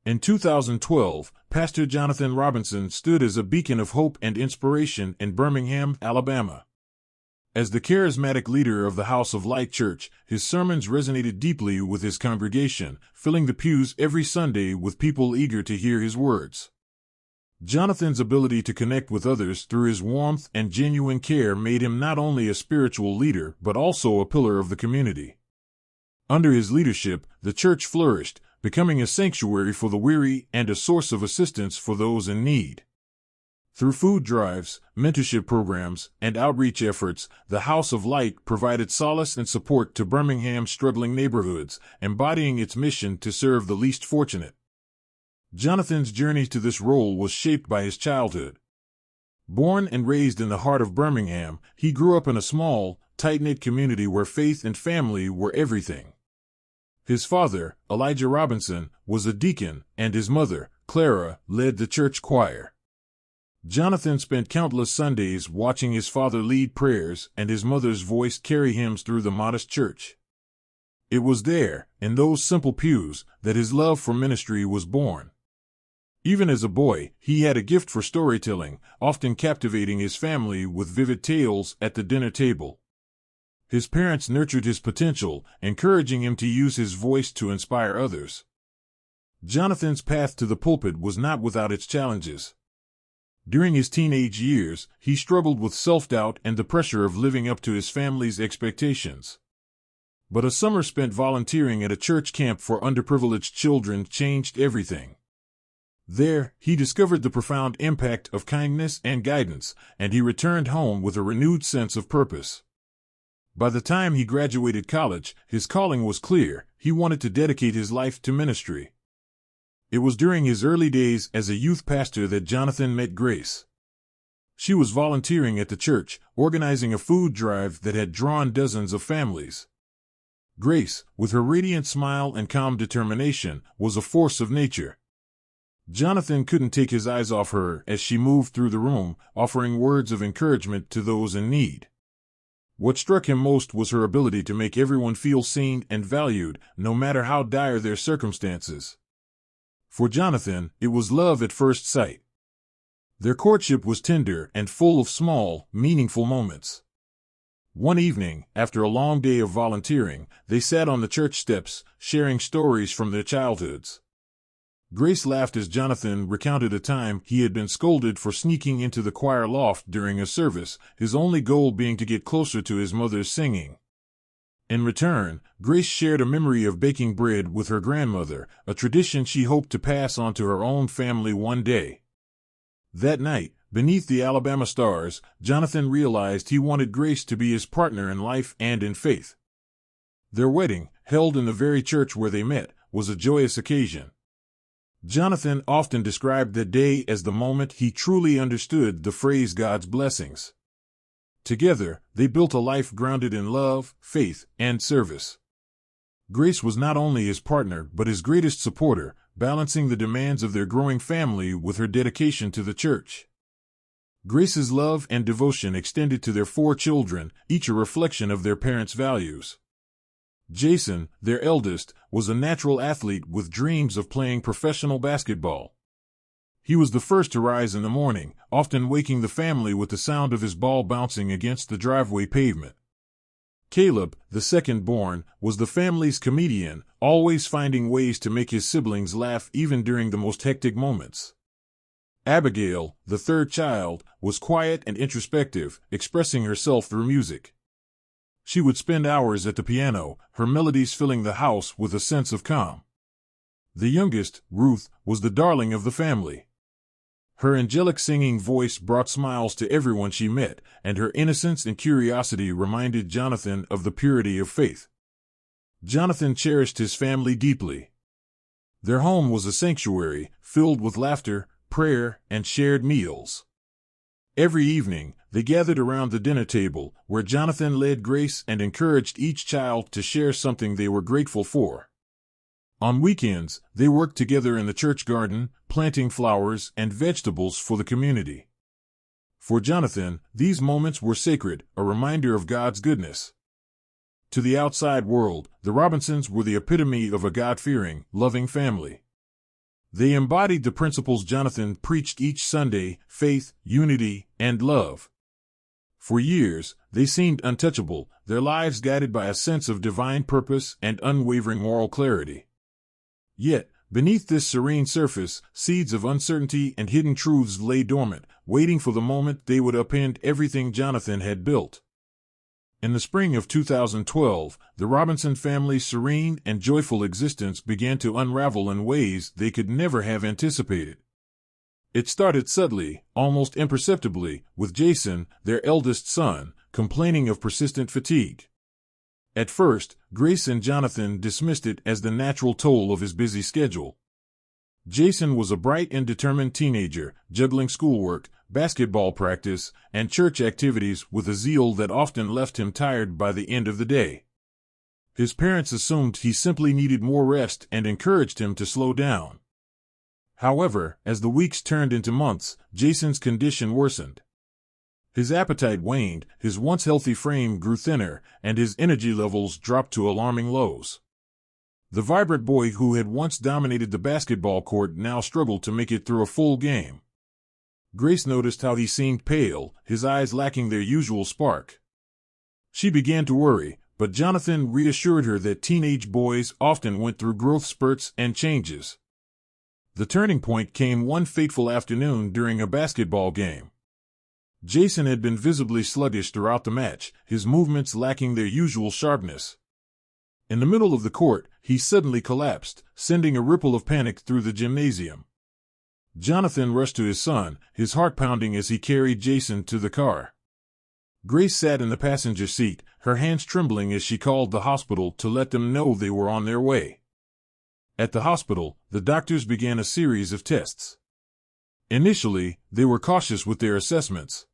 In 2012, Pastor Jonathan Robinson stood as a beacon of hope and inspiration in Birmingham, Alabama. As the charismatic leader of the House of Light Church, his sermons resonated deeply with his congregation, filling the pews every Sunday with people eager to hear his words. Jonathan's ability to connect with others through his warmth and genuine care made him not only a spiritual leader but also a pillar of the community. Under his leadership, the church flourished, becoming a sanctuary for the weary and a source of assistance for those in need. Through food drives, mentorship programs, and outreach efforts, the House of Light provided solace and support to Birmingham's struggling neighborhoods, embodying its mission to serve the least fortunate. Jonathan's journey to this role was shaped by his childhood. Born and raised in the heart of Birmingham, he grew up in a small, tight-knit community where faith and family were everything. His father, Elijah Robinson, was a deacon, and his mother, Clara, led the church choir. Jonathan spent countless Sundays watching his father lead prayers and his mother's voice carry hymns through the modest church. It was there, in those simple pews, that his love for ministry was born. Even as a boy, he had a gift for storytelling, often captivating his family with vivid tales at the dinner table. His parents nurtured his potential, encouraging him to use his voice to inspire others. Jonathan's path to the pulpit was not without its challenges. During his teenage years, he struggled with self-doubt and the pressure of living up to his family's expectations. But a summer spent volunteering at a church camp for underprivileged children changed everything. There, he discovered the profound impact of kindness and guidance, and he returned home with a renewed sense of purpose. By the time he graduated college, his calling was clear. He wanted to dedicate his life to ministry. It was during his early days as a youth pastor that Jonathan met Grace. She was volunteering at the church, organizing a food drive that had drawn dozens of families. Grace, with her radiant smile and calm determination, was a force of nature. Jonathan couldn't take his eyes off her as she moved through the room, offering words of encouragement to those in need. What struck him most was her ability to make everyone feel seen and valued, no matter how dire their circumstances. For Jonathan, it was love at first sight. Their courtship was tender and full of small, meaningful moments. One evening, after a long day of volunteering, they sat on the church steps, sharing stories from their childhoods. Grace laughed as Jonathan recounted a time he had been scolded for sneaking into the choir loft during a service, his only goal being to get closer to his mother's singing. In return, Grace shared a memory of baking bread with her grandmother, a tradition she hoped to pass on to her own family one day. That night, beneath the Alabama stars, Jonathan realized he wanted Grace to be his partner in life and in faith. Their wedding, held in the very church where they met, was a joyous occasion. Jonathan often described that day as the moment he truly understood the phrase God's blessings. Together, they built a life grounded in love, faith, and service. Grace was not only his partner but his greatest supporter, balancing the demands of their growing family with her dedication to the church. Grace's love and devotion extended to their 4 children, each a reflection of their parents' values. Jason, their eldest, was a natural athlete with dreams of playing professional basketball. He was the first to rise in the morning, often waking the family with the sound of his ball bouncing against the driveway pavement. Caleb, the second-born, was the family's comedian, always finding ways to make his siblings laugh even during the most hectic moments. Abigail, the third child, was quiet and introspective, expressing herself through music. She would spend hours at the piano, her melodies filling the house with a sense of calm. The youngest, Ruth, was the darling of the family. Her angelic singing voice brought smiles to everyone she met, and her innocence and curiosity reminded Jonathan of the purity of faith. Jonathan cherished his family deeply. Their home was a sanctuary, filled with laughter, prayer, and shared meals. Every evening, they gathered around the dinner table, where Jonathan led Grace and encouraged each child to share something they were grateful for. On weekends, they worked together in the church garden, planting flowers and vegetables for the community. For Jonathan, these moments were sacred, a reminder of God's goodness. To the outside world, the Robinsons were the epitome of a God-fearing, loving family. They embodied the principles Jonathan preached each Sunday: faith, unity, and love. For years, they seemed untouchable, their lives guided by a sense of divine purpose and unwavering moral clarity. Yet, beneath this serene surface, seeds of uncertainty and hidden truths lay dormant, waiting for the moment they would upend everything Jonathan had built. In the spring of 2012, the Robinson family's serene and joyful existence began to unravel in ways they could never have anticipated. It started subtly, almost imperceptibly, with Jason, their eldest son, complaining of persistent fatigue. At first, Grace and Jonathan dismissed it as the natural toll of his busy schedule. Jason was a bright and determined teenager, juggling schoolwork, basketball practice, and church activities with a zeal that often left him tired by the end of the day. His parents assumed he simply needed more rest and encouraged him to slow down. However, as the weeks turned into months, Jason's condition worsened. His appetite waned, his once healthy frame grew thinner, and his energy levels dropped to alarming lows. The vibrant boy who had once dominated the basketball court now struggled to make it through a full game. Grace noticed how he seemed pale, his eyes lacking their usual spark. She began to worry, but Jonathan reassured her that teenage boys often went through growth spurts and changes. The turning point came one fateful afternoon during a basketball game. Jason had been visibly sluggish throughout the match, his movements lacking their usual sharpness. In the middle of the court, he suddenly collapsed, sending a ripple of panic through the gymnasium. Jonathan rushed to his son, his heart pounding as he carried Jason to the car. Grace sat in the passenger seat, her hands trembling as she called the hospital to let them know they were on their way. At the hospital, the doctors began a series of tests. Initially, they were cautious with their assessments.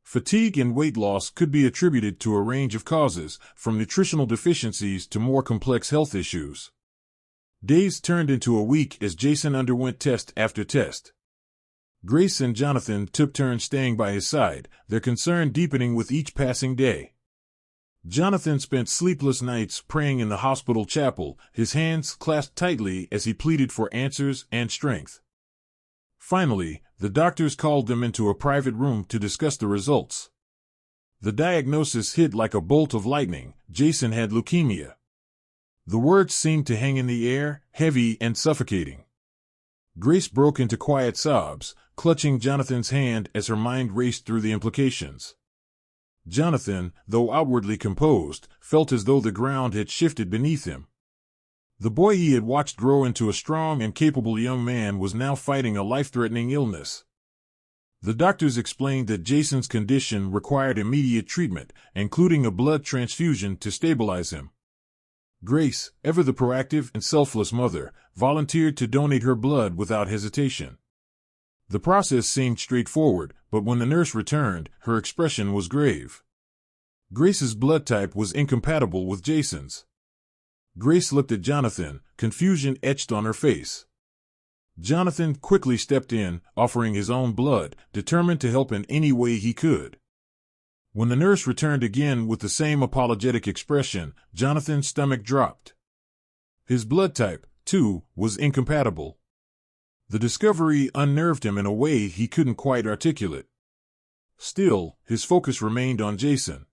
Fatigue and weight loss could be attributed to a range of causes, from nutritional deficiencies to more complex health issues. Days turned into a week as Jason underwent test after test. Grace and Jonathan took turns staying by his side, their concern deepening with each passing day. Jonathan spent sleepless nights praying in the hospital chapel, his hands clasped tightly as he pleaded for answers and strength. Finally, the doctors called them into a private room to discuss the results. The diagnosis hit like a bolt of lightning: Jason had leukemia. The words seemed to hang in the air, heavy and suffocating. Grace broke into quiet sobs, clutching Jonathan's hand as her mind raced through the implications. Jonathan, though outwardly composed, felt as though the ground had shifted beneath him. The boy he had watched grow into a strong and capable young man was now fighting a life-threatening illness. The doctors explained that Jason's condition required immediate treatment, including a blood transfusion to stabilize him. Grace, ever the proactive and selfless mother, volunteered to donate her blood without hesitation. The process seemed straightforward, but when the nurse returned, her expression was grave. Grace's blood type was incompatible with Jason's. Grace looked at Jonathan, confusion etched on her face. Jonathan quickly stepped in, offering his own blood, determined to help in any way he could. When the nurse returned again with the same apologetic expression, Jonathan's stomach dropped. His blood type, too, was incompatible. The discovery unnerved him in a way he couldn't quite articulate. Still, his focus remained on Jason.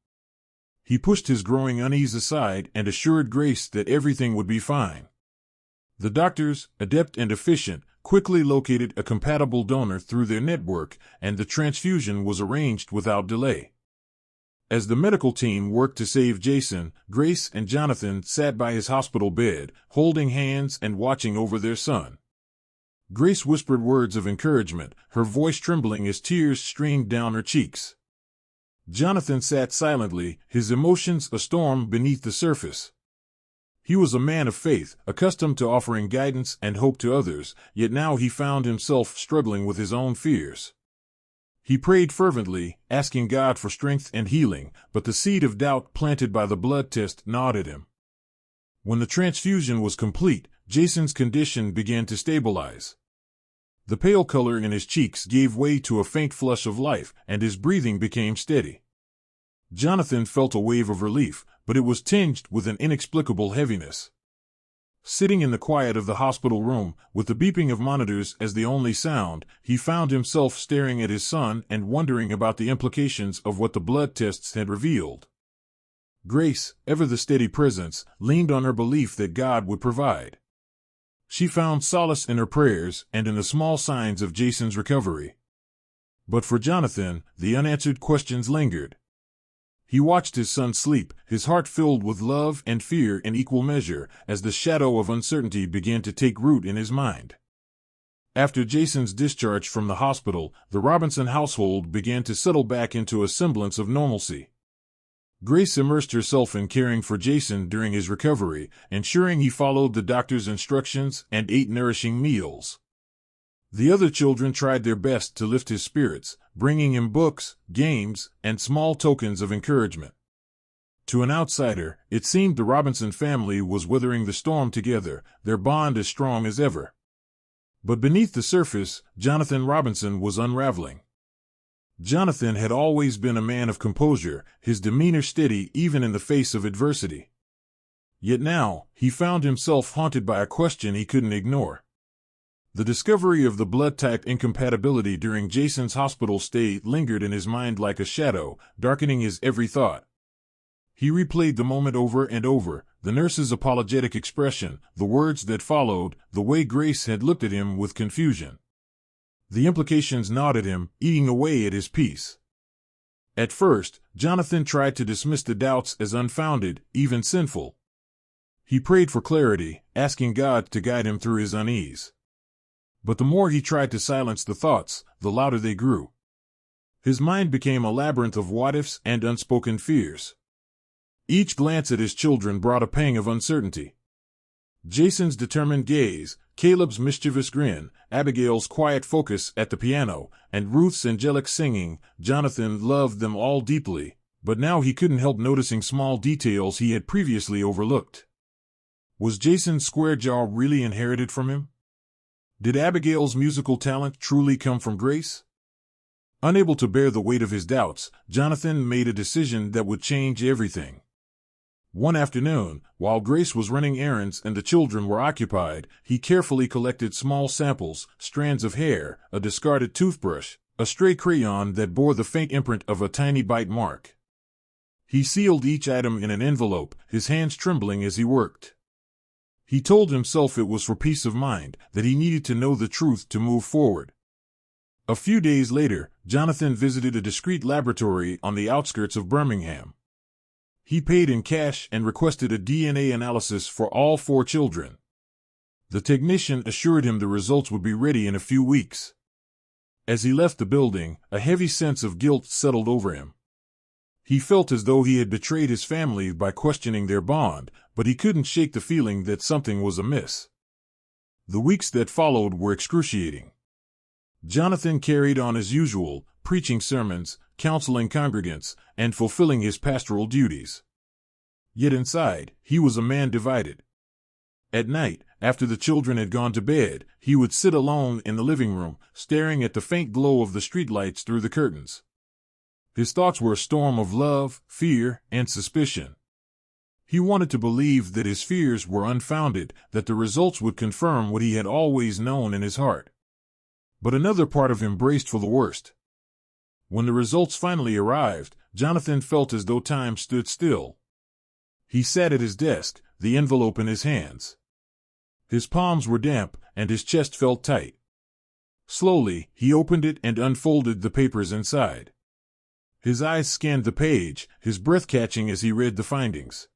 He pushed his growing unease aside and assured Grace that everything would be fine. The doctors, adept and efficient, quickly located a compatible donor through their network, and the transfusion was arranged without delay. As the medical team worked to save Jason, Grace and Jonathan sat by his hospital bed, holding hands and watching over their son. Grace whispered words of encouragement, her voice trembling as tears streamed down her cheeks. Jonathan sat silently, his emotions a storm beneath the surface. He was a man of faith, accustomed to offering guidance and hope to others, yet now he found himself struggling with his own fears. He prayed fervently, asking God for strength and healing, but the seed of doubt planted by the blood test gnawed at him. When the transfusion was complete, Jason's condition began to stabilize. The pale color in his cheeks gave way to a faint flush of life, and his breathing became steady. Jonathan felt a wave of relief, but it was tinged with an inexplicable heaviness. Sitting in the quiet of the hospital room, with the beeping of monitors as the only sound, he found himself staring at his son and wondering about the implications of what the blood tests had revealed. Grace, ever the steady presence, leaned on her belief that God would provide. She found solace in her prayers and in the small signs of Jason's recovery. But for Jonathan, the unanswered questions lingered. He watched his son sleep, his heart filled with love and fear in equal measure, as the shadow of uncertainty began to take root in his mind. After Jason's discharge from the hospital, the Robinson household began to settle back into a semblance of normalcy. Grace immersed herself in caring for Jason during his recovery, ensuring he followed the doctor's instructions and ate nourishing meals. The other children tried their best to lift his spirits, bringing him books, games, and small tokens of encouragement. To an outsider, it seemed the Robinson family was weathering the storm together, their bond as strong as ever. But beneath the surface, Jonathan Robinson was unraveling. Jonathan had always been a man of composure, his demeanor steady even in the face of adversity. Yet now, he found himself haunted by a question he couldn't ignore. The discovery of the blood-type incompatibility during Jason's hospital stay lingered in his mind like a shadow, darkening his every thought. He replayed the moment over and over, the nurse's apologetic expression, the words that followed, the way Grace had looked at him with confusion. The implications gnawed at him, eating away at his peace. At first, Jonathan tried to dismiss the doubts as unfounded, even sinful. He prayed for clarity, asking God to guide him through his unease. But the more he tried to silence the thoughts, the louder they grew. His mind became a labyrinth of what-ifs and unspoken fears. Each glance at his children brought a pang of uncertainty. Jason's determined gaze, Caleb's mischievous grin, Abigail's quiet focus at the piano, and Ruth's angelic singing. Jonathan loved them all deeply, but now he couldn't help noticing small details he had previously overlooked. Was Jason's square jaw really inherited from him? Did Abigail's musical talent truly come from Grace? Unable to bear the weight of his doubts, Jonathan made a decision that would change everything. One afternoon, while Grace was running errands and the children were occupied, he carefully collected small samples, strands of hair, a discarded toothbrush, a stray crayon that bore the faint imprint of a tiny bite mark. He sealed each item in an envelope, his hands trembling as he worked. He told himself it was for peace of mind, that he needed to know the truth to move forward. A few days later, Jonathan visited a discreet laboratory on the outskirts of Birmingham. He paid in cash and requested a DNA analysis for all 4 children. The technician assured him the results would be ready in a few weeks. As he left the building, a heavy sense of guilt settled over him. He felt as though he had betrayed his family by questioning their bond, but he couldn't shake the feeling that something was amiss. The weeks that followed were excruciating. Jonathan carried on as usual, preaching sermons, counseling congregants, and fulfilling his pastoral duties. Yet inside, he was a man divided. At night, after the children had gone to bed, he would sit alone in the living room, staring at the faint glow of the streetlights through the curtains. His thoughts were a storm of love, fear, and suspicion. He wanted to believe that his fears were unfounded, that the results would confirm what he had always known in his heart. But another part of him braced for the worst. When the results finally arrived, Jonathan felt as though time stood still. He sat at his desk, the envelope in his hands. His palms were damp, and his chest felt tight. Slowly, he opened it and unfolded the papers inside. His eyes scanned the page, his breath catching as he read the findings.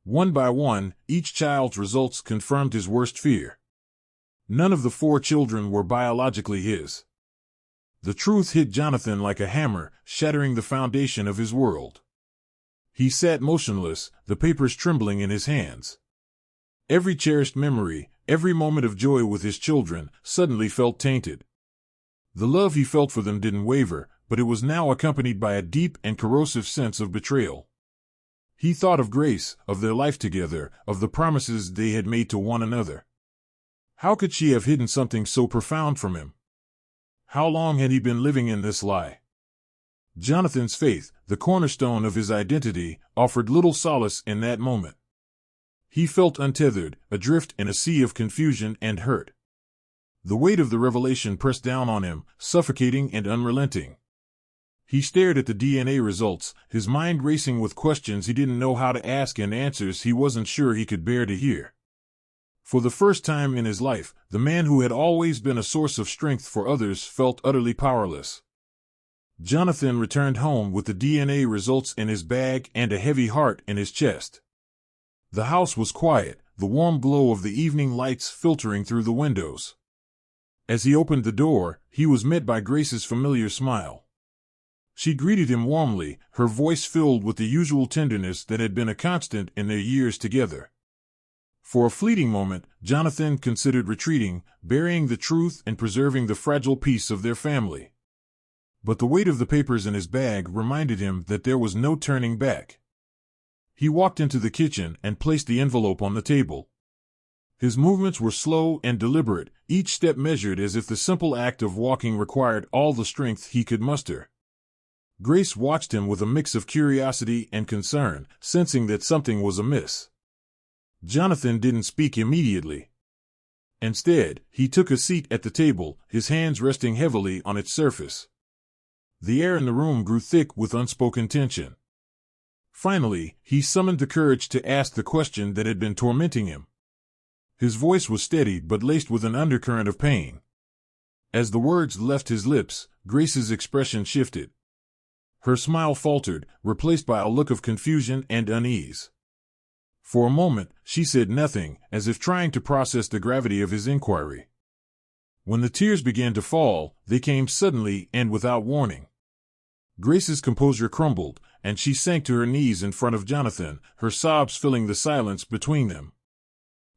One by one, each child's results confirmed his worst fear. None of the 4 children were biologically his. The truth hit Jonathan like a hammer, shattering the foundation of his world. He sat motionless, the papers trembling in his hands. Every cherished memory, every moment of joy with his children, suddenly felt tainted. The love he felt for them didn't waver, but it was now accompanied by a deep and corrosive sense of betrayal. He thought of Grace, of their life together, of the promises they had made to one another. How could she have hidden something so profound from him? How long had he been living in this lie? Jonathan's faith, the cornerstone of his identity, offered little solace in that moment. He felt untethered, adrift in a sea of confusion and hurt. The weight of the revelation pressed down on him, suffocating and unrelenting. He stared at the DNA results, his mind racing with questions he didn't know how to ask and answers he wasn't sure he could bear to hear. For the first time in his life, the man who had always been a source of strength for others felt utterly powerless. Jonathan returned home with the DNA results in his bag and a heavy heart in his chest. The house was quiet, the warm glow of the evening lights filtering through the windows. As he opened the door, he was met by Grace's familiar smile. She greeted him warmly, her voice filled with the usual tenderness that had been a constant in their years together. For a fleeting moment, Jonathan considered retreating, burying the truth and preserving the fragile peace of their family. But the weight of the papers in his bag reminded him that there was no turning back. He walked into the kitchen and placed the envelope on the table. His movements were slow and deliberate, each step measured as if the simple act of walking required all the strength he could muster. Grace watched him with a mix of curiosity and concern, sensing that something was amiss. Jonathan didn't speak immediately. Instead, he took a seat at the table, his hands resting heavily on its surface. The air in the room grew thick with unspoken tension. Finally, he summoned the courage to ask the question that had been tormenting him. His voice was steady but laced with an undercurrent of pain. As the words left his lips, Grace's expression shifted. Her smile faltered, replaced by a look of confusion and unease. For a moment, she said nothing, as if trying to process the gravity of his inquiry. When the tears began to fall, they came suddenly and without warning. Grace's composure crumbled, and she sank to her knees in front of Jonathan, her sobs filling the silence between them.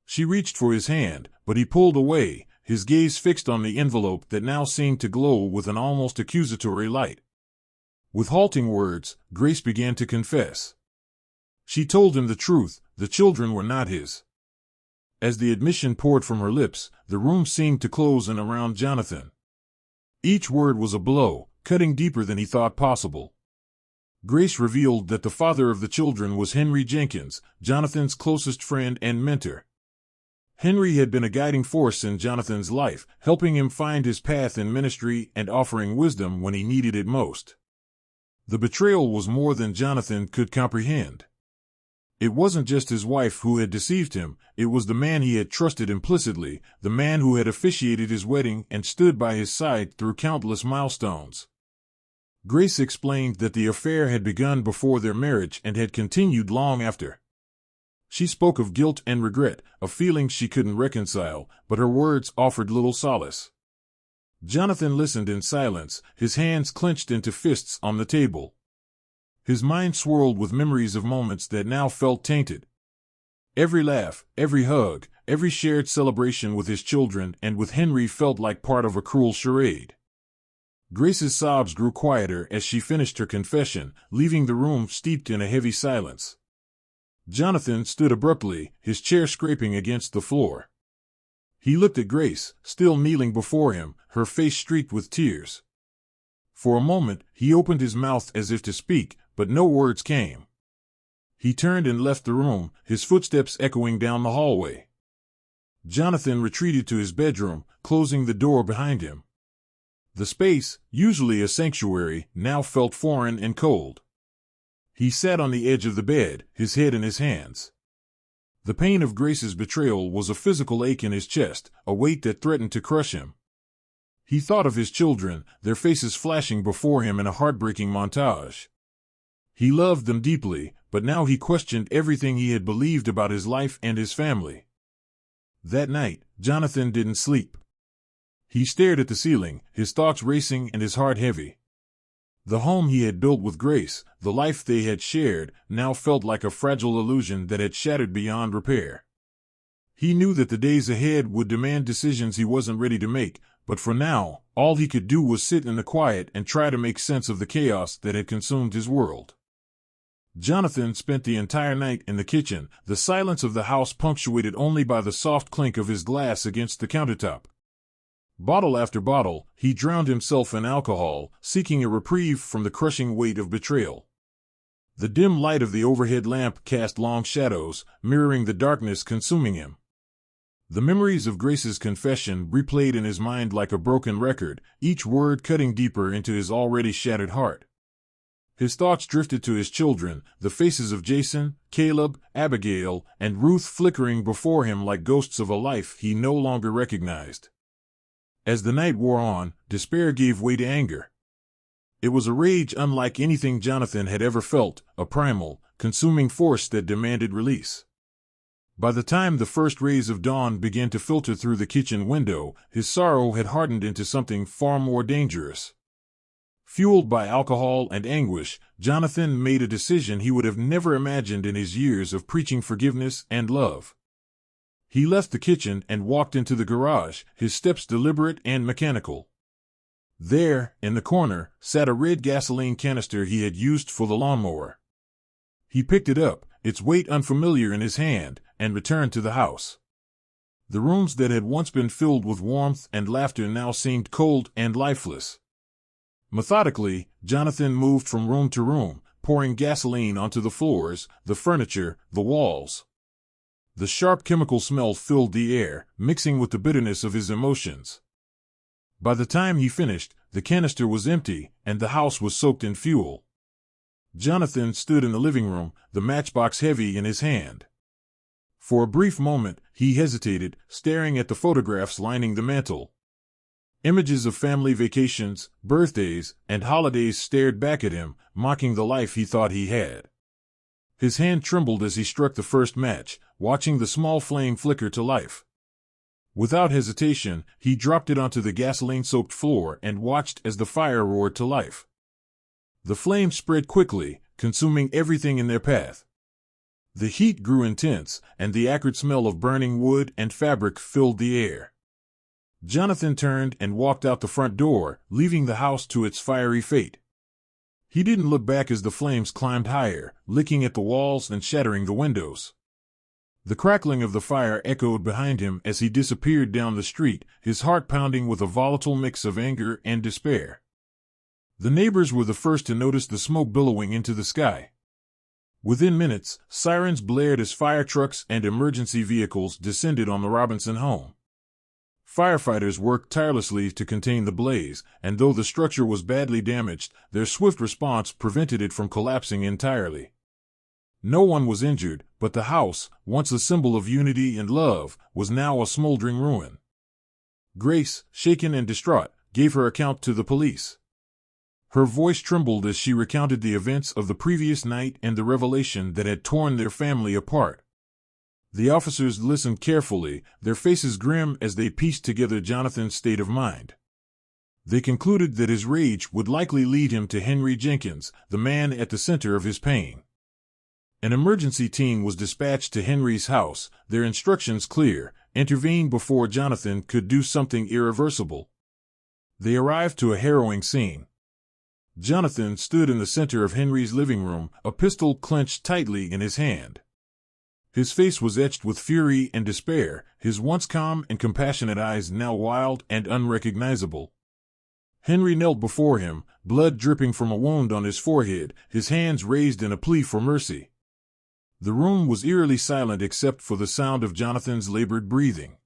She reached for his hand, but he pulled away, his gaze fixed on the envelope that now seemed to glow with an almost accusatory light. With halting words, Grace began to confess. She told him the truth, the children were not his. As the admission poured from her lips, the room seemed to close in around Jonathan. Each word was a blow, cutting deeper than he thought possible. Grace revealed that the father of the children was Henry Jenkins, Jonathan's closest friend and mentor. Henry had been a guiding force in Jonathan's life, helping him find his path in ministry and offering wisdom when he needed it most. The betrayal was more than Jonathan could comprehend. It wasn't just his wife who had deceived him, it was the man he had trusted implicitly, the man who had officiated his wedding and stood by his side through countless milestones. Grace explained that the affair had begun before their marriage and had continued long after. She spoke of guilt and regret, of feelings she couldn't reconcile, but her words offered little solace. Jonathan listened in silence, his hands clenched into fists on the table. His mind swirled with memories of moments that now felt tainted. Every laugh, every hug, every shared celebration with his children and with Henry felt like part of a cruel charade. Grace's sobs grew quieter as she finished her confession, leaving the room steeped in a heavy silence. Jonathan stood abruptly, his chair scraping against the floor. He looked at Grace, still kneeling before him, her face streaked with tears. For a moment, he opened his mouth as if to speak, but no words came. He turned and left the room, his footsteps echoing down the hallway. Jonathan retreated to his bedroom, closing the door behind him. The space, usually a sanctuary, now felt foreign and cold. He sat on the edge of the bed, his head in his hands. The pain of Grace's betrayal was a physical ache in his chest, a weight that threatened to crush him. He thought of his children, their faces flashing before him in a heartbreaking montage. He loved them deeply, but now he questioned everything he had believed about his life and his family. That night, Jonathan didn't sleep. He stared at the ceiling, his thoughts racing and his heart heavy. The home he had built with Grace, the life they had shared, now felt like a fragile illusion that had shattered beyond repair. He knew that the days ahead would demand decisions he wasn't ready to make, but for now, all he could do was sit in the quiet and try to make sense of the chaos that had consumed his world. Jonathan spent the entire night in the kitchen, the silence of the house punctuated only by the soft clink of his glass against the countertop. Bottle after bottle, he drowned himself in alcohol, seeking a reprieve from the crushing weight of betrayal. The dim light of the overhead lamp cast long shadows, mirroring the darkness consuming him. The memories of Grace's confession replayed in his mind like a broken record, each word cutting deeper into his already shattered heart. His thoughts drifted to his children, the faces of Jason, Caleb, Abigail, and Ruth flickering before him like ghosts of a life he no longer recognized. As the night wore on, despair gave way to anger. It was a rage unlike anything Jonathan had ever felt, a primal, consuming force that demanded release. By the time the first rays of dawn began to filter through the kitchen window, his sorrow had hardened into something far more dangerous. Fueled by alcohol and anguish, Jonathan made a decision he would have never imagined in his years of preaching forgiveness and love. He left the kitchen and walked into the garage, his steps deliberate and mechanical. There, in the corner, sat a red gasoline canister he had used for the lawnmower. He picked it up, its weight unfamiliar in his hand, and returned to the house. The rooms that had once been filled with warmth and laughter now seemed cold and lifeless. Methodically, Jonathan moved from room to room, pouring gasoline onto the floors, the furniture, the walls. The sharp chemical smell filled the air, mixing with the bitterness of his emotions. By the time he finished, the canister was empty, and the house was soaked in fuel. Jonathan stood in the living room, the matchbox heavy in his hand. For a brief moment, he hesitated, staring at the photographs lining the mantel. Images of family vacations, birthdays, and holidays stared back at him, mocking the life he thought he had. His hand trembled as he struck the first match, watching the small flame flicker to life. Without hesitation, he dropped it onto the gasoline-soaked floor and watched as the fire roared to life. The flame spread quickly, consuming everything in their path. The heat grew intense, and the acrid smell of burning wood and fabric filled the air. Jonathan turned and walked out the front door, leaving the house to its fiery fate. He didn't look back as the flames climbed higher, licking at the walls and shattering the windows. The crackling of the fire echoed behind him as he disappeared down the street, his heart pounding with a volatile mix of anger and despair. The neighbors were the first to notice the smoke billowing into the sky. Within minutes, sirens blared as fire trucks and emergency vehicles descended on the Robinson home. Firefighters worked tirelessly to contain the blaze, and though the structure was badly damaged, their swift response prevented it from collapsing entirely. No one was injured, but the house, once a symbol of unity and love, was now a smoldering ruin. Grace, shaken and distraught, gave her account to the police. Her voice trembled as she recounted the events of the previous night and the revelation that had torn their family apart. The officers listened carefully, their faces grim as they pieced together Jonathan's state of mind. They concluded that his rage would likely lead him to Henry Jenkins, the man at the center of his pain. An emergency team was dispatched to Henry's house, their instructions clear: intervene before Jonathan could do something irreversible. They arrived to a harrowing scene. Jonathan stood in the center of Henry's living room, a pistol clenched tightly in his hand. His face was etched with fury and despair, his once calm and compassionate eyes now wild and unrecognizable. Henry knelt before him, blood dripping from a wound on his forehead, his hands raised in a plea for mercy. The room was eerily silent except for the sound of Jonathan's labored breathing.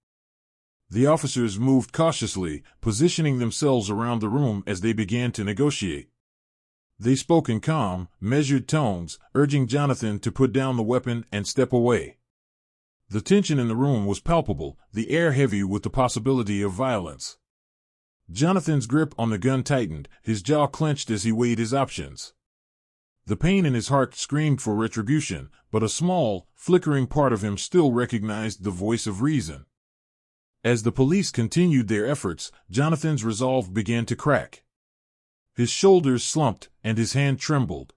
The officers moved cautiously, positioning themselves around the room as they began to negotiate. They spoke in calm, measured tones, urging Jonathan to put down the weapon and step away. The tension in the room was palpable, the air heavy with the possibility of violence. Jonathan's grip on the gun tightened, his jaw clenched as he weighed his options. The pain in his heart screamed for retribution, but a small, flickering part of him still recognized the voice of reason. As the police continued their efforts, Jonathan's resolve began to crack. His shoulders slumped, and his hand trembled.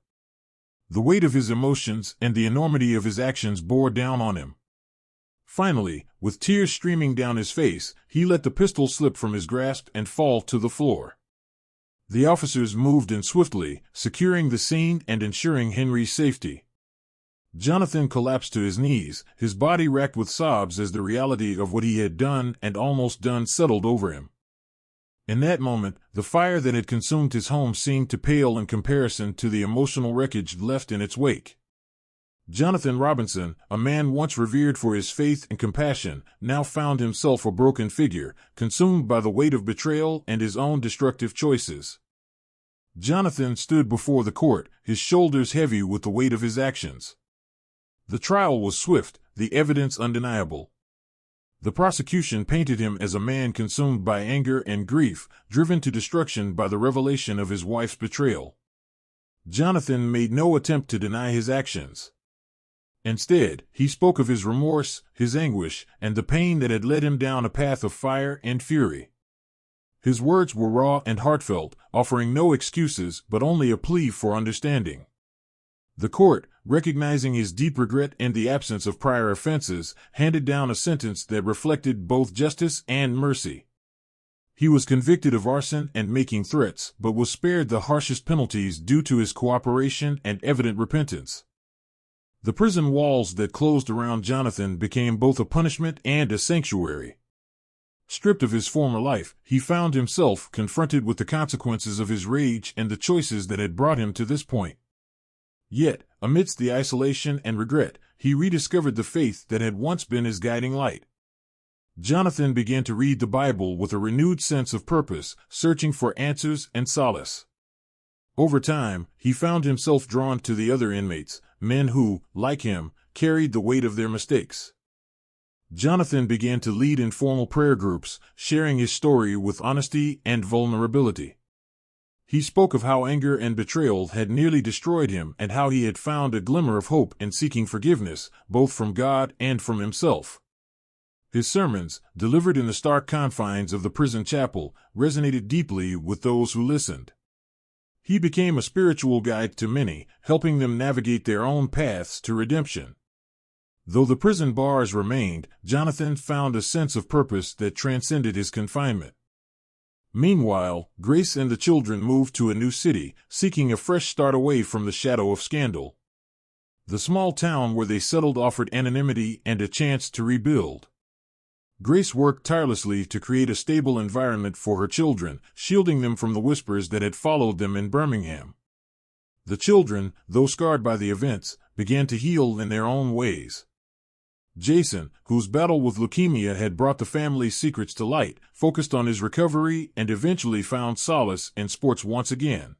The weight of his emotions and the enormity of his actions bore down on him. Finally, with tears streaming down his face, he let the pistol slip from his grasp and fall to the floor. The officers moved in swiftly, securing the scene and ensuring Henry's safety. Jonathan collapsed to his knees, his body racked with sobs as the reality of what he had done and almost done settled over him. In that moment, the fire that had consumed his home seemed to pale in comparison to the emotional wreckage left in its wake. Jonathan Robinson, a man once revered for his faith and compassion, now found himself a broken figure, consumed by the weight of betrayal and his own destructive choices. Jonathan stood before the court, his shoulders heavy with the weight of his actions. The trial was swift, the evidence undeniable. The prosecution painted him as a man consumed by anger and grief, driven to destruction by the revelation of his wife's betrayal. Jonathan made no attempt to deny his actions. Instead, he spoke of his remorse, his anguish, and the pain that had led him down a path of fire and fury. His words were raw and heartfelt, offering no excuses but only a plea for understanding. The court, recognizing his deep regret and the absence of prior offenses, handed down a sentence that reflected both justice and mercy. He was convicted of arson and making threats, but was spared the harshest penalties due to his cooperation and evident repentance. The prison walls that closed around Jonathan became both a punishment and a sanctuary. Stripped of his former life, he found himself confronted with the consequences of his rage and the choices that had brought him to this point. Yet, amidst the isolation and regret, he rediscovered the faith that had once been his guiding light. Jonathan began to read the Bible with a renewed sense of purpose, searching for answers and solace. Over time, he found himself drawn to the other inmates, men who, like him, carried the weight of their mistakes. Jonathan began to lead informal prayer groups, sharing his story with honesty and vulnerability. He spoke of how anger and betrayal had nearly destroyed him and how he had found a glimmer of hope in seeking forgiveness, both from God and from himself. His sermons, delivered in the stark confines of the prison chapel, resonated deeply with those who listened. He became a spiritual guide to many, helping them navigate their own paths to redemption. Though the prison bars remained, Jonathan found a sense of purpose that transcended his confinement. Meanwhile, Grace and the children moved to a new city, seeking a fresh start away from the shadow of scandal. The small town where they settled offered anonymity and a chance to rebuild. Grace worked tirelessly to create a stable environment for her children, shielding them from the whispers that had followed them in Birmingham. The children, though scarred by the events, began to heal in their own ways. Jason, whose battle with leukemia had brought the family's secrets to light, focused on his recovery and eventually found solace in sports once again.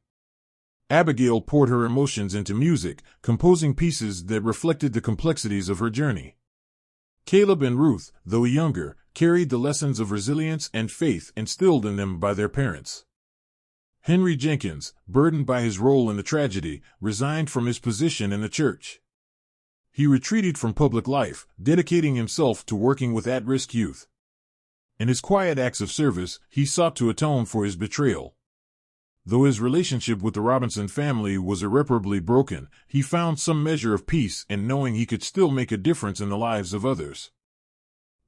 Abigail poured her emotions into music, composing pieces that reflected the complexities of her journey. Caleb and Ruth, though younger, carried the lessons of resilience and faith instilled in them by their parents. Henry Jenkins, burdened by his role in the tragedy, resigned from his position in the church. He retreated from public life, dedicating himself to working with at-risk youth. In his quiet acts of service, he sought to atone for his betrayal. Though his relationship with the Robinson family was irreparably broken, he found some measure of peace in knowing he could still make a difference in the lives of others.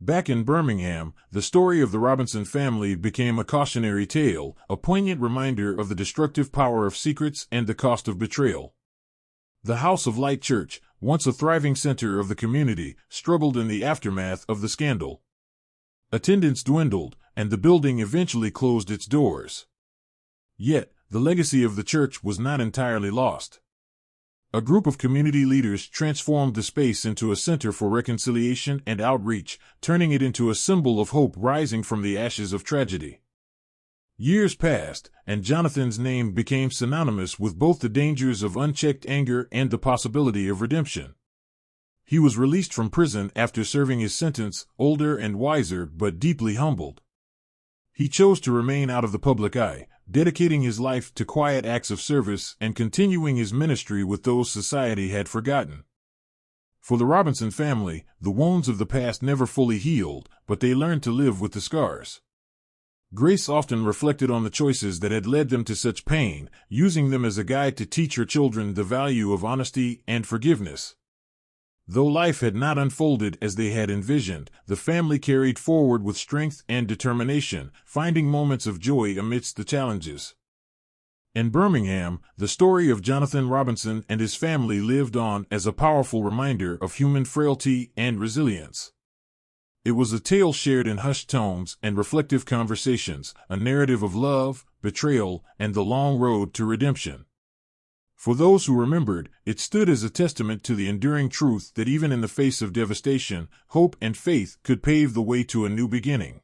Back in Birmingham, the story of the Robinson family became a cautionary tale, a poignant reminder of the destructive power of secrets and the cost of betrayal. The House of Light Church, once a thriving center of the community, struggled in the aftermath of the scandal. Attendance dwindled, and the building eventually closed its doors. Yet, the legacy of the church was not entirely lost. A group of community leaders transformed the space into a center for reconciliation and outreach, turning it into a symbol of hope rising from the ashes of tragedy. Years passed, and Jonathan's name became synonymous with both the dangers of unchecked anger and the possibility of redemption. He was released from prison after serving his sentence, older and wiser but deeply humbled. He chose to remain out of the public eye, dedicating his life to quiet acts of service and continuing his ministry with those society had forgotten. For the Robinson family, the wounds of the past never fully healed, but they learned to live with the scars. Grace often reflected on the choices that had led them to such pain, using them as a guide to teach her children the value of honesty and forgiveness. Though life had not unfolded as they had envisioned, the family carried forward with strength and determination, finding moments of joy amidst the challenges. In Birmingham, the story of Jonathan Robinson and his family lived on as a powerful reminder of human frailty and resilience. It was a tale shared in hushed tones and reflective conversations, a narrative of love, betrayal, and the long road to redemption. For those who remembered, it stood as a testament to the enduring truth that even in the face of devastation, hope and faith could pave the way to a new beginning.